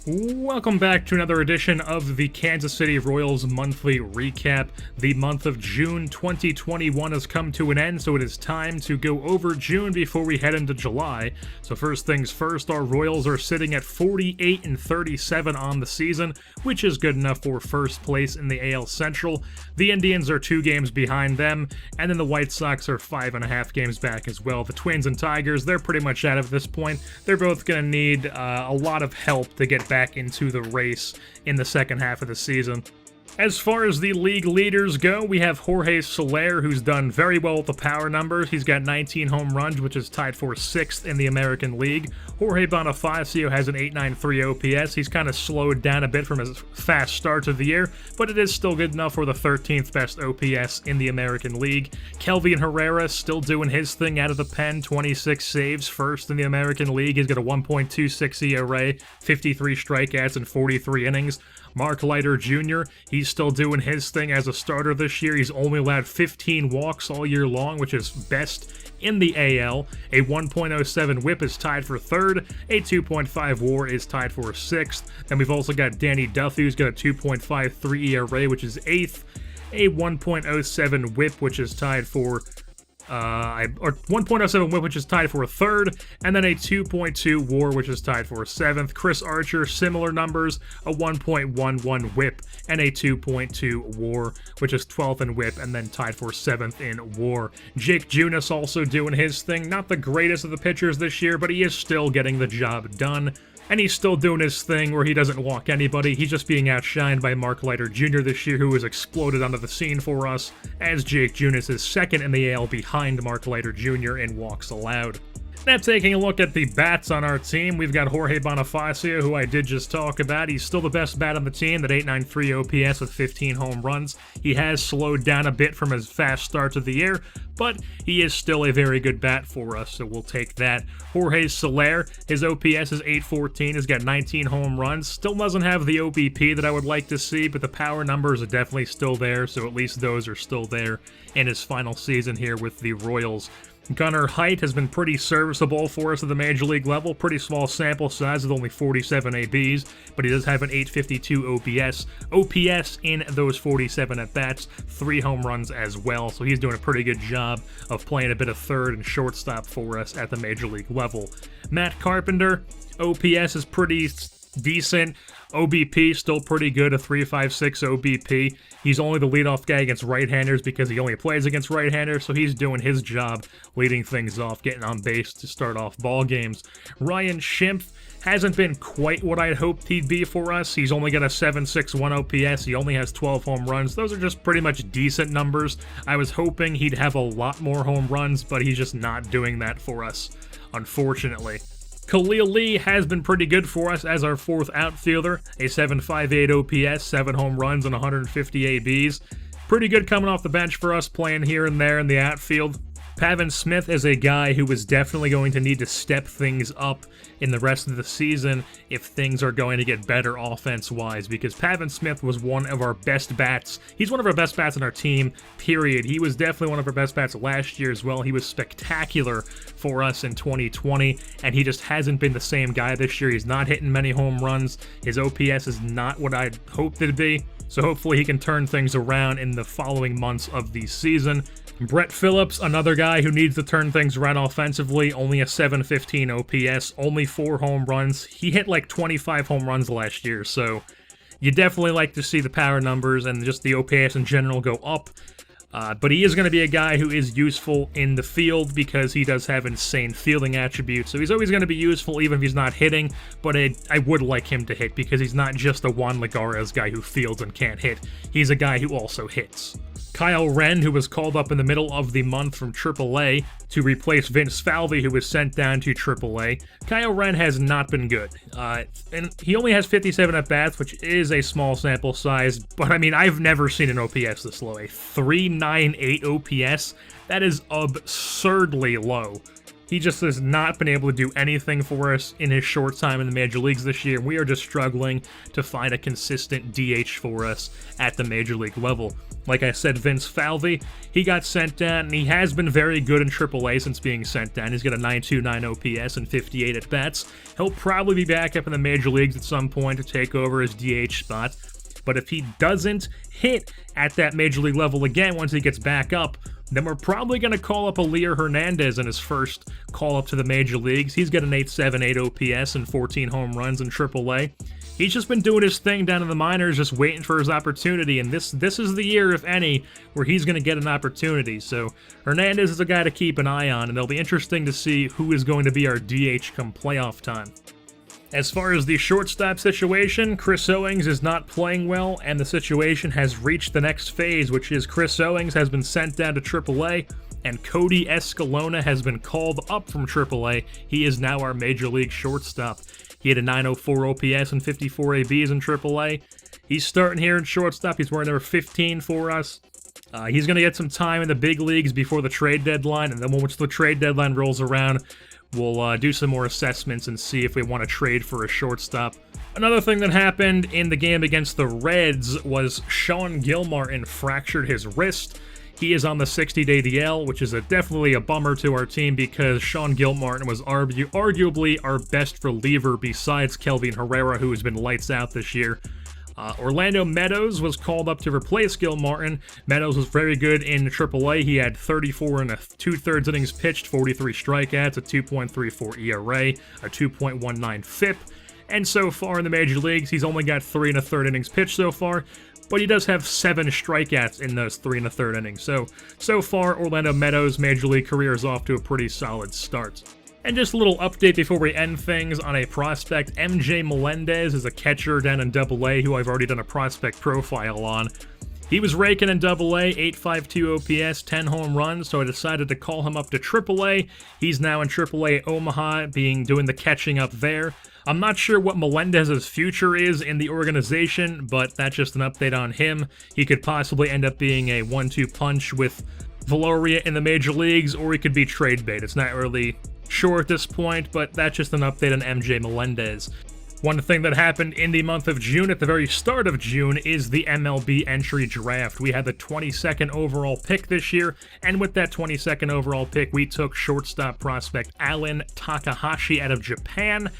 Welcome back to another edition of the Kansas City Royals Monthly Recap. The month of June 2021 has come to an end, so it is time to go over June before we head into July. So first things first, our Royals are sitting at 48-37 on the season, which is good enough for first place in the AL Central. The Indians are 2 games behind them, and then the White Sox are 5.5 games back as well. The Twins and Tigers, they're pretty much out at this point. They're both going to need a lot of help to get back into the race in the second half of the season. As far as the league leaders go, we have Jorge Soler, who's done very well with the power numbers. He's got 19 home runs, which is tied for 6th in the American League. Jorge Bonifacio has an .893 OPS. He's kind of slowed down a bit from his fast start of the year, but it is still good enough for the 13th best OPS in the American League. Kelvin Herrera still doing his thing out of the pen, 26 saves, first in the American League. He's got a 1.26 ERA, 53 strikeouts in 43 innings. Mark Leiter Jr., he's still doing his thing as a starter this year. He's only allowed 15 walks all year long, which is best in the AL. A 1.07 whip is tied for 3rd. A 2.5 WAR is tied for 6th. Then we've also got Danny Duffy, who's got a 2.53 ERA, which is 8th. A 1.07 whip, which is tied for 1.07 whip, which is tied for 3rd, and then a 2.2 WAR, which is tied for 7th. Chris Archer, similar numbers, a 1.11 whip and a 2.2 WAR, which is 12th in whip, and then tied for 7th in WAR. Jake Junis also doing his thing. Not the greatest of the pitchers this year, but he is still getting the job done. And he's still doing his thing where he doesn't walk anybody. He's just being outshined by Mark Leiter Jr. this year, who has exploded onto the scene for us, as Jake Junis is 2nd in the AL behind Mark Leiter Jr. in walks allowed. Now taking a look at the bats on our team, we've got Jorge Bonifacio, who I did just talk about. He's still the best bat on the team, that .893 OPS with 15 home runs. He has slowed down a bit from his fast start of the year, but he is still a very good bat for us, so we'll take that. Jorge Soler, his OPS is .814, has got 19 home runs. Still doesn't have the OBP that I would like to see, but the power numbers are definitely still there, so at least those are still there in his final season here with the Royals. Gunnar Heidt has been pretty serviceable for us at the Major League level. Pretty small sample size with only 47 ABs, but he does have an .852 OPS in those 47 at-bats, 3 home runs as well, so he's doing a pretty good job of playing a bit of third and shortstop for us at the Major League level. Matt Carpenter, OPS is pretty decent. OBP still pretty good, a .356 OBP. He's only the leadoff guy against right-handers because he only plays against right-handers, so he's doing his job, leading things off, getting on base to start off ball games. Ryan Schimpf hasn't been quite what I'd hoped he'd be for us. He's only got a .761 OPS. He only has 12 home runs. Those are just pretty much decent numbers. I was hoping he'd have a lot more home runs, but he's just not doing that for us, unfortunately. Khalil Lee has been pretty good for us as our 4th outfielder, a .758 OPS, 7 home runs, and 150 ABs. Pretty good coming off the bench for us, playing here and there in the outfield. Pavin Smith is a guy who is definitely going to need to step things up in the rest of the season if things are going to get better offense-wise, because Pavin Smith was one of our best bats. He's one of our best bats on our team, period. He was definitely one of our best bats last year as well. He was spectacular for us in 2020, and he just hasn't been the same guy this year. He's not hitting many home runs. His OPS is not what I'd hoped it'd be, so hopefully he can turn things around in the following months of the season. Brett Phillips, another guy who needs to turn things around offensively, only a .715 OPS, only 4 home runs. He hit like 25 home runs last year, so you definitely like to see the power numbers and just the OPS in general go up. But he is going to be a guy who is useful in the field because he does have insane fielding attributes. So he's always going to be useful even if he's not hitting, but I would like him to hit because he's not just a Juan Lagares guy who fields and can't hit. He's a guy who also hits. Kyle Wren, who was called up in the middle of the month from AAA to replace Vince Falvey, who was sent down to AAA. Kyle Wren has not been good. And he only has 57 at-bats, which is a small sample size, but I mean, I've never seen an OPS this low. A .398 OPS? That is absurdly low. He just has not been able to do anything for us in his short time in the major leagues this year. We are just struggling to find a consistent DH for us at the major league level. Like I said, Vince Falvey, he got sent down, and he has been very good in AAA since being sent down. He's got a 9.29 OPS and 58 at-bats. He'll probably be back up in the major leagues at some point to take over his DH spot. But if he doesn't hit at that major league level again once he gets back up, then we're probably going to call up Elier Hernandez in his first call-up to the major leagues. He's got an 8.78 OPS and 14 home runs in AAA. He's just been doing his thing down in the minors, just waiting for his opportunity, and this is the year, if any, where he's going to get an opportunity. So Hernandez is a guy to keep an eye on, and it'll be interesting to see who is going to be our DH come playoff time. As far as the shortstop situation, Chris Owings is not playing well, and the situation has reached the next phase, which is Chris Owings has been sent down to AAA, and Cody Escalona has been called up from AAA. He is now our major league shortstop. He had a 9.04 OPS and 54 ABs in AAA. He's starting here in shortstop. He's wearing number 15 for us. He's going to get some time in the big leagues before the trade deadline, and then once the trade deadline rolls around, we'll do some more assessments and see if we want to trade for a shortstop. Another thing that happened in the game against the Reds was Sean Gilmartin fractured his wrist. He is on the 60-day DL, which is definitely a bummer to our team because Sean Gilmartin was arguably our best reliever besides Kelvin Herrera, who has been lights out this year. Orlando Meadows was called up to replace Gilmartin. Meadows was very good in AAA. He had 34 and 2/3 innings pitched, 43 strikeouts, a 2.34 ERA, a 2.19 FIP. And so far in the major leagues, he's only got 3 1/3 innings pitched so far, but he does have 7 strikeouts in those 3 1/3 innings. So far, Orlando Meadows' major league career is off to a pretty solid start. And just a little update before we end things on a prospect. MJ Melendez is a catcher down in AA who I've already done a prospect profile on. He was raking in AA, 8.52 OPS, 10 home runs, so I decided to call him up to AAA. He's now in AAA Omaha, doing the catching up there. I'm not sure what Melendez's future is in the organization, but that's just an update on him. He could possibly end up being a 1-2 punch with Valoria in the major leagues, or he could be trade bait. It's not really sure at this point, but that's just an update on MJ Melendez. One thing that happened in the month of June, at the very start of June, is the MLB entry draft. We had the 22nd overall pick this year, and with that 22nd overall pick, we took shortstop prospect Alan Takahashi out of Japan.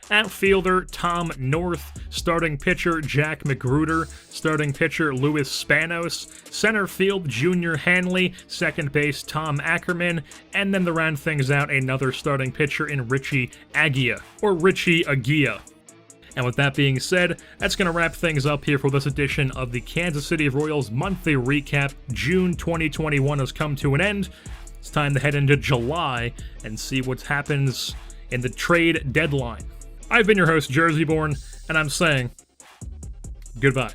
Outfielder Tom North, starting pitcher Jack Magruder, starting pitcher Luis Spanos, center field Junior Hanley, second base Tom Ackerman, and then to round things out, another starting pitcher in Richie Agia, or Richie Agia. And with that being said, that's going to wrap things up here for this edition of the Kansas City Royals monthly recap. June 2021 has come to an end. It's time to head into July and see what happens in the trade deadline. I've been your host, Jerseyborn, and I'm saying goodbye.